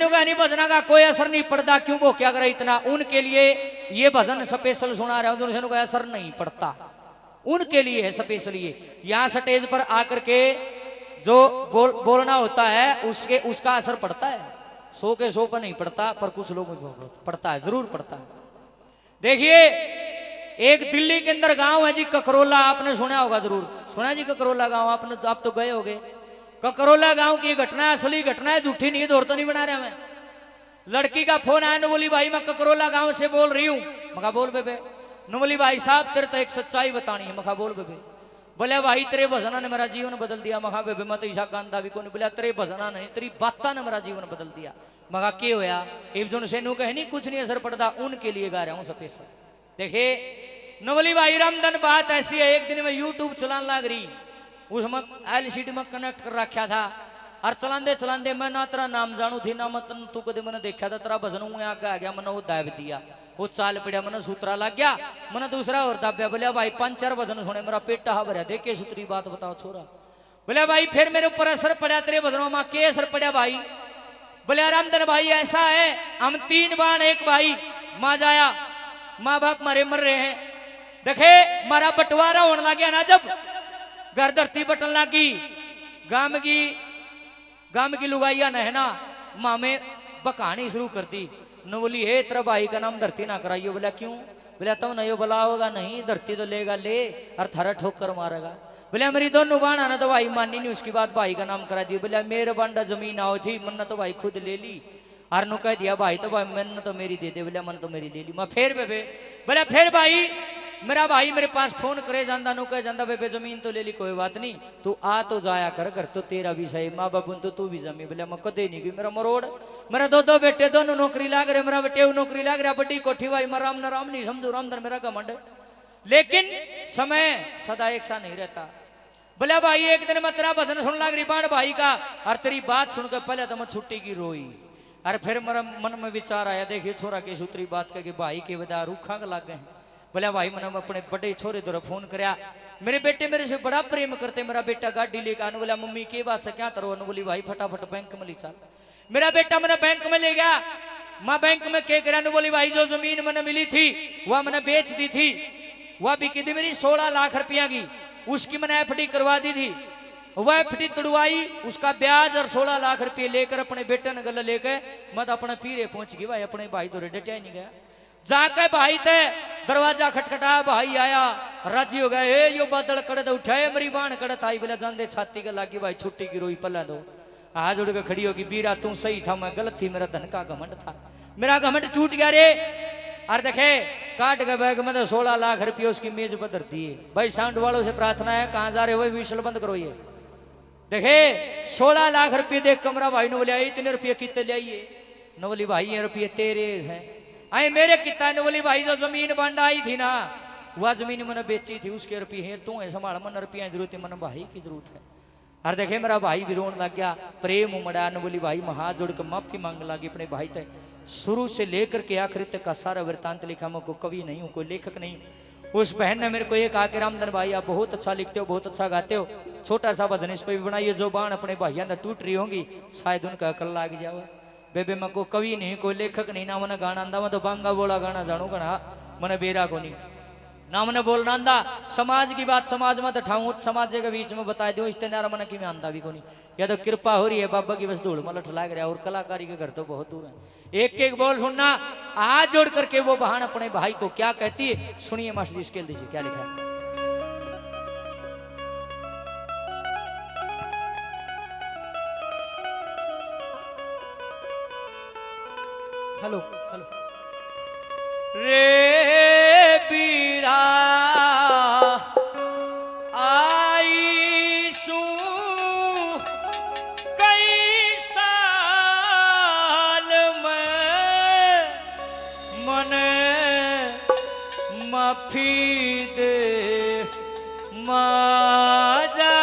का नहीं भजना का कोई असर नहीं पड़ता, क्यों वो क्या करे इतना, उनके लिए ये भजन स्पेशल सुना रहा हूं, का असर नहीं पड़ता, उनके लिए है स्पेशल। ये यहाँ स्टेज पर आकर के जो बोलना होता है उसका असर पड़ता है, 100 के 100 पर नहीं पड़ता, पर कुछ लोगों को पड़ता है, जरूर पड़ता है। देखिए एक दिल्ली के अंदर गांव है जी ककरोला, आपने सुना होगा, जरूर सुना जी ककरोला गांव, आपने आप तो गए होगे। ककरोला गांव की घटना, असली घटना है, झूठी नहीं, दौर तो नहीं बना रहा मैं। लड़की का फोन आया, न बोली भाई मैं ककरोला गांव से बोल रही हूं। मका बोल बेबे। न बोली भाई साहब तेरे तो एक सच्चाई बतानी है। मका बोल बेबे। बोले भाई तेरे भजना ने मेरा जीवन बदल दिया। मका बेबे मैं तो ईशा कांदा भी कौन। बोला तेरे भजना नहीं, तेरी बाता ने मेरा जीवन बदल दिया। मका के होया इब्जुन से नू कहे नहीं कुछ नहीं असर पड़ता, उनके लिए गा रहा हूं स्पेशल। देखे नवली भाई रामधन, बात ऐसी है, एक दिन में यूट्यूब चलाने लग रही, उसमें LCD में कनेक्ट कर रखा था, और चलाते चलाते मैं ना तेरा नाम जानू थी ना मत तू कदे मैंने देखा था, तेरा भजन आगे आ गया, मैंने वो दाब दिया, वो चाल पड़ा, मैंने सूत्रा लग गया, मैंने दूसरा और दाब्या। बोलिया भाई 5-4 भजन सुने, मेरा पेट हा भरा, देखे सूत्री बात बताओ छोरा। बोलिया भाई फिर मेरे ऊपर असर पड़ा तेरे भजनों में, के असर पड़ा भाई। बोलिया रामधन भाई ऐसा है, हम 3 बाण एक भाई, माँ जाया, माँ बाप मारे मर रहे हैं। देखे मारा बंटवारा होने लग गया ना, जब घर धरती बटन लगी, गांव की लुगाइया नहना माँ में बकानी शुरू कर दी। न बोली हे तेरा भाई का नाम धरती ना कराइयो। बोला क्यों। बोला तब नहीं बोला होगा, नहीं धरती तो लेगा ले, और थारा ठोकर मारेगा। बोले मेरी दोनों बाण आना तो भाई मानी नहीं, उसके बाद भाई का नाम करा दिया। बोला मेरे बांडा जमीन आओ थी, मन तो भाई खुद ले ली, और नु कह दिया भाई तो भाई मन तो मेरी दे दे। बोला मन तो मेरी ले ली। मैं फिर बेबे। बोला फिर भाई मेरा भाई मेरे पास फोन करे जाता, नु कह जाता बेबे जमीन तो ले ली, कोई बात नहीं, तू आ तो जाया कर, घर तो तेरा भी सही, माँ बाप तो तू भी जमी। बोला मैं कदे नहीं गई, मेरा मरोड़, मेरा दो बेटे दोनों नौकरी लाग रहे, मेरा बेटे नौकरी लाग रहा, बड़ी कोठी भाई, मैं राम नहीं समझू, रामधन मेरा घमंड। लेकिन समय सदा एक सा नहीं रहता। बोला भाई एक दिन मैं तेरा भजन सुन लग रही बाण भाई का, और तेरी बात सुनकर पहले तो मैं छुट्टी की रोई, और फिर मेरा मन में विचार आया, देखिए छोरा के सूत्री बात करके भाई के वजह रूखा लग गए। बोला भाई मैंने अपने बड़े छोरे द्वारा फोन कराया, मेरे बेटे मेरे से बड़ा प्रेम करते, मेरा बेटा गाड़ी लेकर आने। बोला मम्मी के बात से क्या करो। बोली भाई फटाफट बैंक में ले चल। मेरा बेटा मैंने बैंक में ले गया, माँ बैंक में क्या करा। बोली भाई जो जमीन मैंने मिली थी वह मैंने बेच दी थी, वह बिकी थी मेरी 16 लाख रुपया की, उसकी मैंने FD करवा दी थी, वह FD तुड़वाई, उसका ब्याज और 16 लाख रुपये लेकर अपने बेटे ने गले लेकर मैं तो अपने पीरे पहुंच गई। भाई अपने भाई तो डटिया ही नहीं गया, जाके भाई ते दरवाजा खटखटाया, भाई आया, राजी हो गए, यो बादल कड़े उठाए, मेरी बाण कड़त आई। बोला जान दे छाती का लागी भाई, छुट्टी की रोई पल्ला दो, हाथ उड़ के खड़ी होगी, बीरा तू सही था मैं गलत थी, मेरा धन का घमंड था, मेरा घमंड टूट गया रे। और देखे काट के बैग में तो 16 लाख रुपये उसकी मेज पर धर दिए। भाई साउंड वालों से प्रार्थना है, कहां जा रहे हो, विशल बंद करो ये। देखे 16 लाख रुपये देख कमरा भाई ने बोलिया इतने रुपये कितने ले आइए। न बोली भाई ये रुपये तेरे हैं, आई मेरे कितना। ने बोली भाई जो जमीन बांड आई थी ना, वह जमीन मैंने बेची थी, उसके रुपये हैं, तू है संभाल, मन रुपये जरूरत है, मन भाई की जरूरत है। और देखे मेरा भाई भी रोन लग गया, प्रेम उमड़ा। न बोली भाई हाथ जोड़ के माफी मांग लगी अपने भाई तक। शुरू से लेकर के आखिर तक का सारा वृतांत लिखा, मैं कोई कवि नहीं हूँ, कोई लेखक नहीं। उस बहन ने मेरे को ये कहा कि रामधन भाई आप बहुत अच्छा लिखते हो, बहुत अच्छा गाते हो, छोटा सा भजन इस पर भी बनाइए, जो बाण अपने भाइयों ने टूट रही होंगी शायद उनका अकल लाग जाओ। बेबे मैं कोई कवि नहीं, कोई लेखक नहीं, ना मैंने गाना आंदा, मैं तो बांगा बोला गाना जानू गणा, मैंने बेरा को नहीं, ना मैंने बोलना आंदा। समाज की बात समाज में तो ठाऊं, समाज के बीच में बता दो, इस तरह मैंने कि मैं आंदा भी को नहीं। या तो कृपा हो रही है बाबा की बस धूल मलट लाग रहा है, और कलाकारी के घर तो बहुत दूर है। एक एक बोल सुनना, हाथ जोड़ करके वो बहन अपने भाई को क्या कहती है सुनिए। मास्टर जी स्केल दीजिए क्या लिखा है। हेलो हेलो रे बीरा आई सू कई साल में मन माफी दे माजा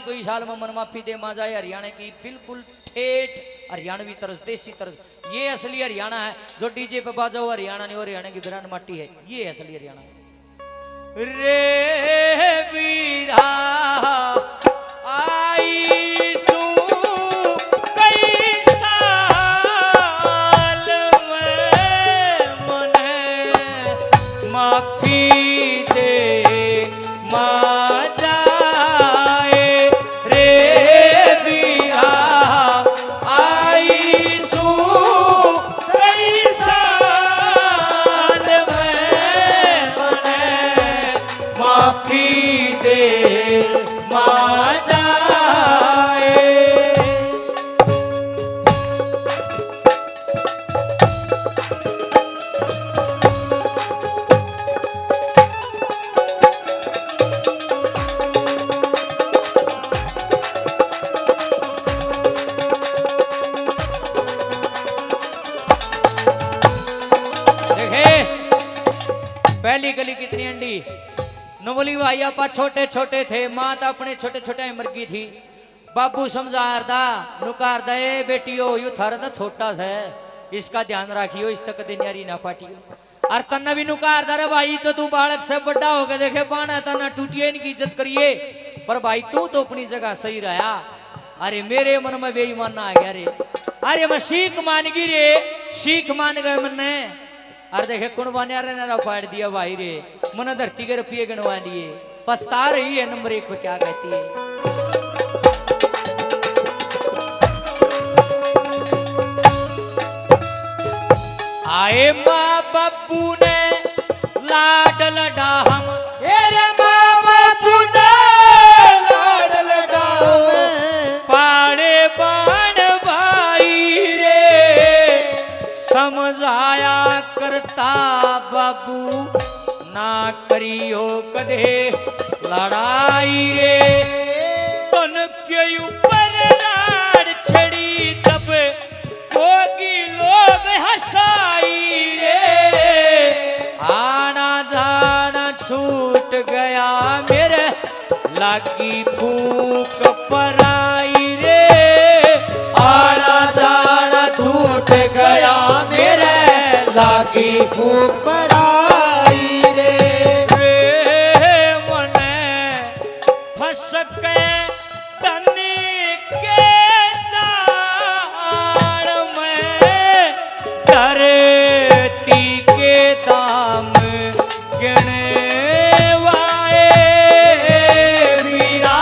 कोई साल में मन माफी दे मा जाए। हरियाणा की बिल्कुल ठेठ हरियाणवी तर्ज, देसी तर्ज, ये असली हरियाणा है। जो डीजे पे बाजा हुआ हरियाणा नहीं, और हरियाणा की बिरान माटी है, ये असली हरियाणा। रे वीरा देखे पहली गली कितनी अंडी नवली भाई आपा छोटे छोटे थे माता अपने छोटे छोटे उम्र की थी बाबू समझार दा नुकार दे बेटियो यू थारा तो छोटा सा है इसका ध्यान रखियो इस तक दिनारी ना पाटियो और तन्ना भी नुकार दा रे भाई तो तू बालक से बड़ा हो गए देखे बाना तना टूटिए इनकी इज्जत करिए पर भाई तू तो अपनी जगह सही रहा अरे मेरे मन में बेईमान ना आ गया रे अरे मैं सीख मान गई रे सीख मान गए मैंने अरे देखे कुणबानिया रे ना फाड़ दिया भाई रे मन धरती के रुपये गिनवा लिए पछता रही है नंबर 1 पे क्या कहती है आए माँ बापू ने लाड लडा हम रे माँ बापू ने लाड लडा पाड़े बाण भाई रे समझाया करता बाबू ना करियो कदे लड़ाई रे तन के ऊपर लाड़ छड़ी जब होगी लोग हंसाई रे आना जाना छूट गया मेरे लागी फूक पराई रे आना जाना छूट गया मेरे लागी फूक पराई रे मने फंस के तनी के जाल में धरती के दाम गिने वाए वीरा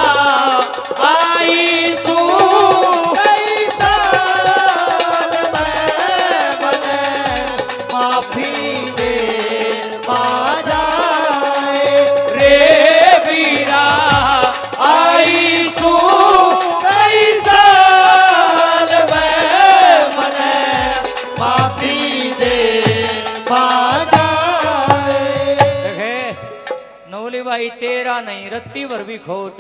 आई सू कई साल में बने माफी दे पा जाए रे वीरा आई सू कई साल में बने माफी दे पा जाए देखे नवली भाई तेरा नहीं रत्ती भर भी खोट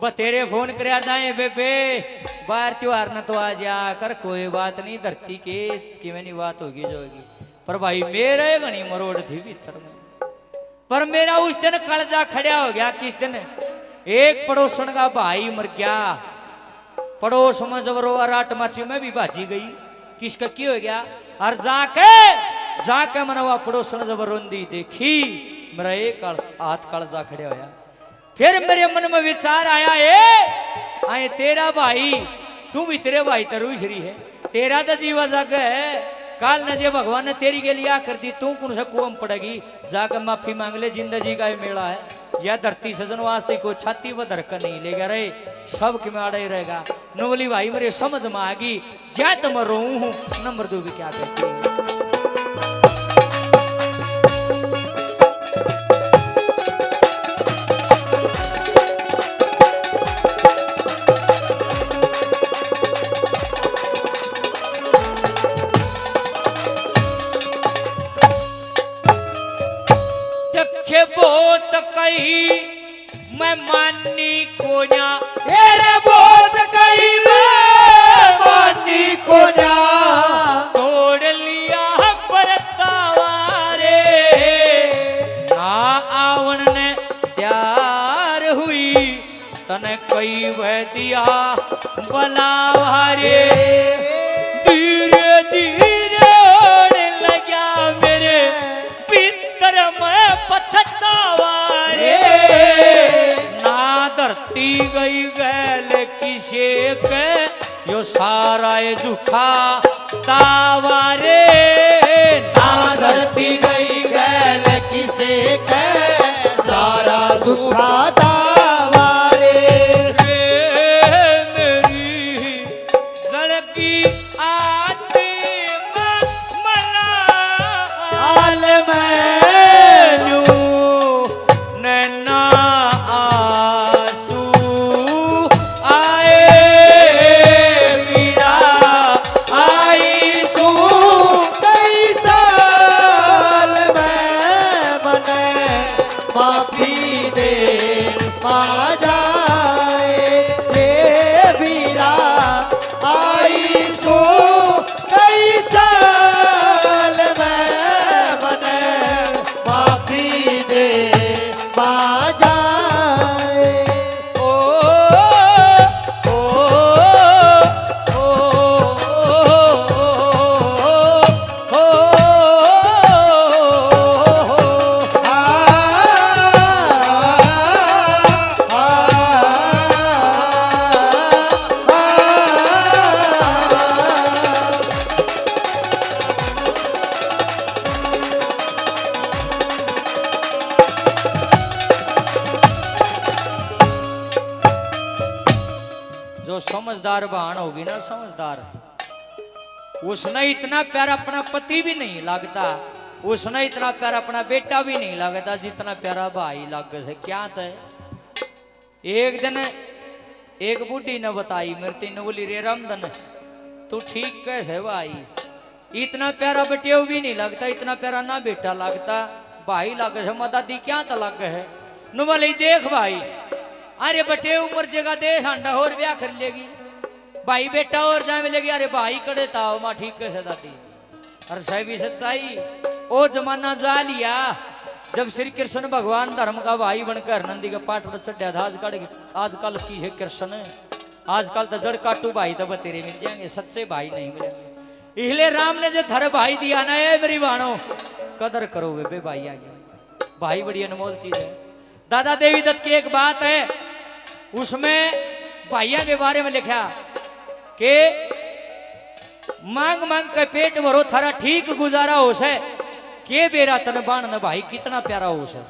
ब तेरे फोन कर दाए बेबे बाहर त्योहार न तो आ जा कर कोई बात नहीं धरती के किमें बात होगी जो होगी पर भाई मेरे घनी मरोड़ थी भीतर में पर मेरा उस दिन कलजा खड़ा हो गया किस दिन एक पड़ोसन का भाई मर गया पड़ोस में जब रो राट माची में भी भाजी गई किसका की हो गया और जाके मनवा पड़ोसन जब रोंदी देखी मेरा एक हाथ कलजा खड़ा होया फिर मेरे मन में विचार आया आए तेरा भाई तू भी तेरे भाई तरु श्री है तेरा तो जीवा जग है काल न जे भगवान ने तेरी के लिए कर दी तू कौन सा कुआं पड़ेगी जाकर माफी मांग ले जिंदगी का मेला है या धरती सजन वास्ते को छाती पर धड़कन नहीं लेगा रे सब कि में आड़ा ही रहेगा नवली भाई मेरे समझ में आ गई ज्या तो मैं रो हूं नंबर 2 भी क्या कहती है बहुत कही मैं मानी को ना तेरे बहुत कही मैं मानी को ना तोड़ लिया बरतावारे ना आवन ने तैयार हुई तने कई वह दिया बलावारे धीरे धीरे होने लगा मेरे भीतर में पछतावारे ना धरती गई गैल किसे के यो सारा झुका तावारे ना धरती गई गैल किसे के सारा दुखा तावारे मेरी सड़की आत्मा मला हाल में नैना आंसू आए वीरा आई सू कई समझदार बहन होगी ना, समझदार, उसने इतना प्यार अपना पति भी नहीं लगता, उसने इतना प्यार अपना बेटा भी नहीं लगता जितना प्यारा भाई लग से। क्या तय एक दिन एक बूढ़ी ने बताई मेरे तीन, बोली रे रामधन तू ठीक कैसे भाई, इतना प्यारा बेटे भी नहीं लगता, इतना प्यारा ना बेटा लगता, भाई लग से दादी क्या तो लग है नु। बोले देख भाई, अरे बेटे उम्र जगह दे हांडा और ब्याह कर लेगी, भाई बेटा और जाए मिलेगी, अरे भाई कड़े ताओ माँ ठीक कैसे दादी। अरे साहब सच्चाई ओ जमाना जा लिया जब श्री कृष्ण भगवान धर्म का भाई बनकर नंदी के पाठ पर चढ़ा था। आजकल की है कृष्ण, आजकल तो जड़ काटू भाई तो बतेरे मिल जाएंगे, सच्चे भाई नहीं मिलेंगे। इसलिए राम ने जो धर भाई दिया ना, ये मेरी बाणो कदर करो वे भाई आगे, भाई बड़ी अनमोल चीज है। दादा देवी दत्त की एक बात है, उसमें भाइयों के बारे में लिखा कि मांग मांग के पेट भरो थारा ठीक गुजारा हो से, के बेरा तन बाण न भाई कितना प्यारा हो से।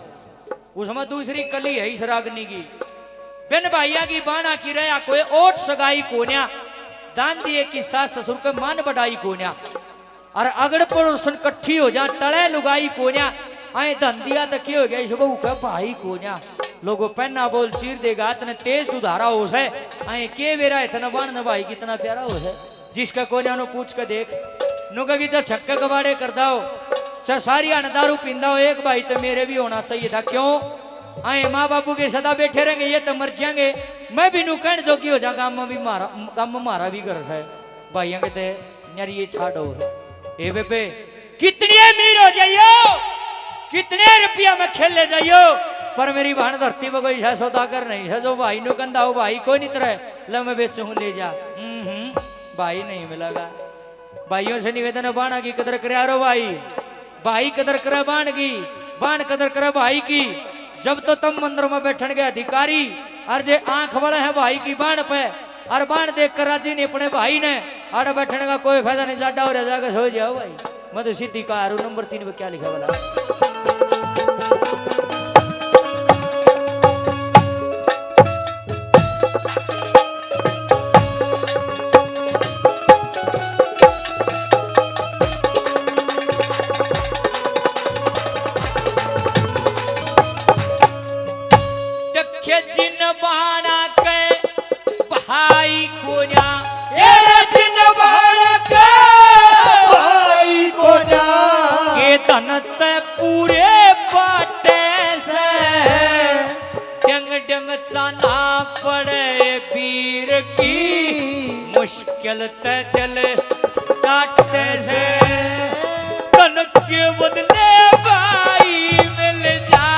उसमें दूसरी कली है इस रागनी की, बिन भाइया की बाणा की रहा कोई ओट सगाई कोन्या, दान दिए कि सास ससुर के मान बढ़ाई कोन्या, और अगड़ पड़ोसन कट्ठी हो जा तड़े लुगाई कोन्या, आए धन दिया तो क्या हो गया इस बहू का भाई कोन्या, लोगों पहना बोल चीर देगा इतने तेज दुधारा हो से, आए के बेरा इतना बाण न भाई कितना प्यारा हो से। जिसका कोन्या नो पूछ के देख नु कभी तो छक्के कबाड़े कर दाओ, चा सारी दारू पींदा हो, एक भाई तो मेरे भी होना चाहिए था। क्यों आए माँ बापू के सदा बैठे रहेंगे, ये तो मर जाएंगे, मैं भी नु कहने जोगी हो जा, गाँव में भी मारा भी घर है भाइयों के यार ये छाड़ो ए बेबे कितनी अमीर हो जाइयो, कितने रुपया में खेले जाइयो, पर मेरी बहन धरती में कोई है सौदागर नहीं है जो भाई नु कंधा हो भाई कोई नहीं तरह ल मैं बेचू ले जा, भाई नहीं मिलेगा। भाइयों से निवेदन है बाणा की कदर करे यारो भाई, भाई कदर करे बाण की, बाण कदर करे भाई की। जब तो तुम मंदिर में बैठन के अधिकारी और जे आंख वाले हैं भाई की बाण पे, और बाण देख कर राजी ने अपने भाई ने आड़े बैठने का कोई फायदा नहीं, जाडा हो जाएगा सो जाओ भाई। मैं तो सीधी कहा नंबर 3 पे क्या लिखा बोला जिन बाणा के भाई कोन्या, जिन बाणा के भाई कोन्या, के धन ते पूरे बाटे से, डंग डंग चाना पड़े वीर की, मुश्किल ते दिल काटे से, धन के बदले भाई मिल जा,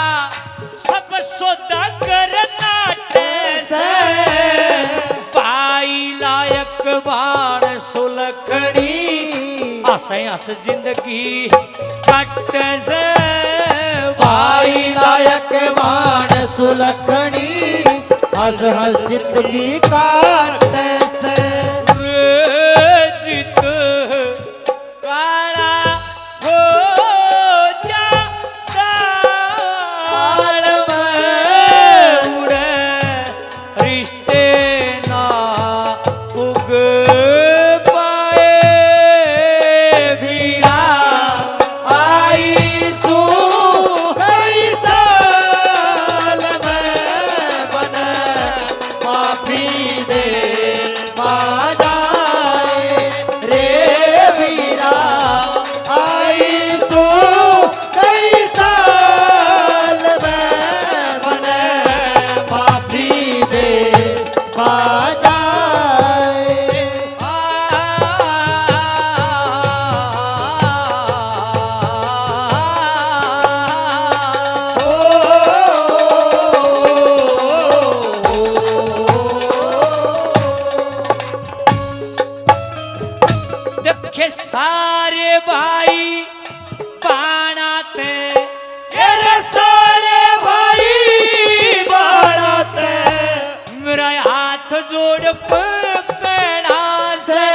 सब सौदा करना भाई लायक बाण सुलखड़ी, आसे आस जिंदगी कट से, भाई लायक बाण सुलखड़ी, हंस हंस जिंदगी काट से। जित काला हो जाता में उड़े, रिश्ते ना उग पाए वीरा आई सू हई साल में बन माफी दे मा जाए रे वीरा आई सू हई साल में बन माफी दे मा जाए। देखे सारे भाई बाणाते, तेरे सारे भाई बाणाते, मेरा हाथ जोड़ पकड़ा से,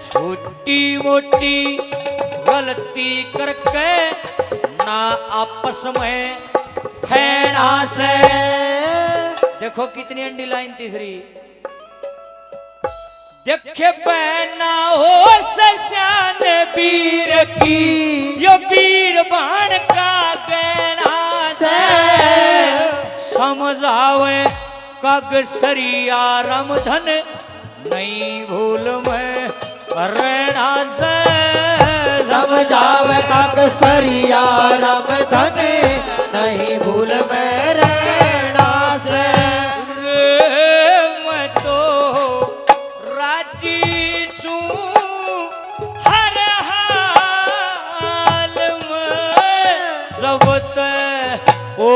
छोटी मोटी गलती करके ना आपस में फैना से। देखो कितनी अंडी लाइन तीसरी, देखे पहना हो सस्यान वीर की यो वीर बाण का गहना से समझावे कग सरिया रामधन नहीं भूल में रहना से समझावे काक सरिया रामधन नहीं भूल में रहना से मैं तो राजी छूं हर हाल में जब तक ओ